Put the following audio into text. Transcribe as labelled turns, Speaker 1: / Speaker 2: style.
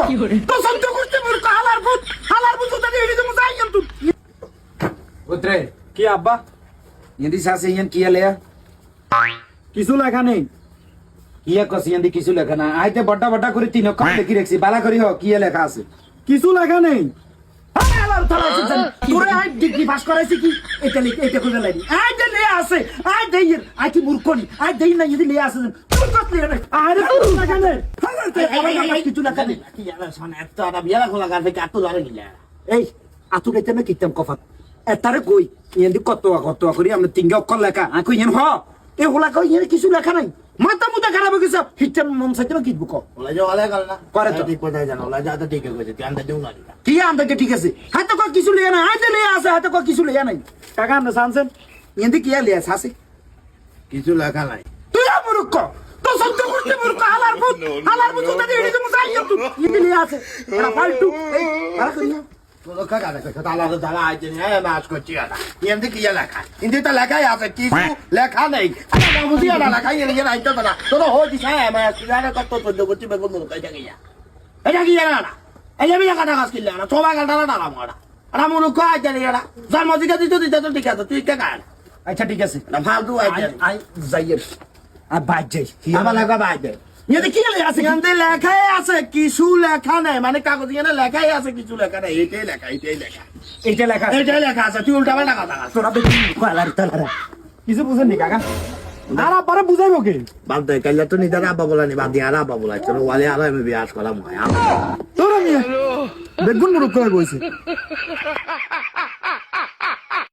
Speaker 1: মূর্খ তো সহ্য করতে মূর্খ হালার ভূত যদি এড়ি তুমি যাই কিন্তু
Speaker 2: উতরে
Speaker 3: কি আব্বা
Speaker 2: ইন্দি সাসে ইয়ান কি লেয়া
Speaker 3: কিছু লেখা নেই
Speaker 2: কিয়া কসি ইন্দি কিছু লেখা না আইতে বড় বড় করে তিন অক্ষর লিখি রাখছি বালা করি হ কি লেখা আছে
Speaker 3: কিছু লেখা নেই
Speaker 1: হালার থালা আছে তোরে আই ডিগ্রি পাস করাইছি কি এটা লিখ এটা কইলা লাগি আই দে লে আছে আই দে আই কি মূর্খ নি আই দে না যদি লে আছে তুই কত লে রে
Speaker 3: আরে কিছু লেখা নেই
Speaker 1: হালার থালা কিছু লেখা নেই
Speaker 4: কি জানা শোন এত আটা বিয়ালা খোলা গাছে কি আতো ধরে গিলা
Speaker 1: এই আতু গাইতে না কিতাম কফাত এতারে কই ইয়েন্দি কত করি আমরা তিনটা অক্ষর লেখা আই কই ইয়েন হ এ হোলা কই ইয়েন কিছু লেখা নাই মাথা মুতা খারাপ হয়ে গেছে হিটেন মন সাইতে না কিতবো কো
Speaker 4: ওলা যে ওলা গেল না
Speaker 1: করে তো।
Speaker 4: ঠিক কথা জানো ওলা যা তো ঠিক কইছে তুই আনতে দিও না
Speaker 1: কি আমদাকে ঠিক আছে হাতে কো কিছু লিয়া না আইতে লিয়া আছে হাতে কো কিছু লিয়া নাই
Speaker 3: কাকা আপনি জানছেন
Speaker 1: ইয়েন্দি কি লিয়া আছে
Speaker 4: কিছু লেখা নাই
Speaker 1: তুই মূর্খ তো সহ্য করতে মূর্খ হালার ভূত যদি এড়ি তুমি যাই কিন্তু ইয়েন্দি লিয়া আছে এটা ফালতু এই ভালো করি না
Speaker 4: তোর কাকা দেখো তালা তো তালা আইতে নি হ্যাঁ মাছ করছি না এমনি কি লেখা কিন্তু তো লেখাই আছে কিছু লেখা নেই আরে বাবু দিয়া না লেখা ইয়ে ইয়ে আইতো না তোর হই দিছ হ্যাঁ মাছ কিনা কত তো করছি বেগুন মুখ কাটা গিয়া এটা কি জানা না এই আমি কাটা গাছ কিনলে না সবাই কাটা না ডালা মারা আরে মূর্খ আইতে নি এরা জন্ম দিকে দিতে তো ঠিক আছে তুই কে গান
Speaker 1: আচ্ছা ঠিক আছে
Speaker 4: এটা ফালতু আইতে
Speaker 1: আই যাইয়ের আর বাদ যাই
Speaker 4: আমার লেখা বাইতে
Speaker 1: ইয়েন্দি কি লিয়া আছে
Speaker 4: এখানে লেখাই আছে কিছু লেখা নাই মানে কাগজ এখানে লেখাই আছে কিছু লেখা নাই এটাই লেখা
Speaker 1: এইটা লেখা
Speaker 4: এটাই লেখা আছে তুই উল্টা পাল্টা কথা বল।
Speaker 1: তোরা বেশি হালার তালারা
Speaker 3: কিছু বুঝেননি কাকা আর আব্বারে বুঝাইবো কে
Speaker 4: বাদ দে কাইলে তো নিজের আব্বা বলা নি বাদ দিয়ে আর আব্বা বলা চলো ওয়ালে আর আমি বিয়াস করা ময়
Speaker 3: তোরা মিয়া বেগুন মুরুক করে বইছে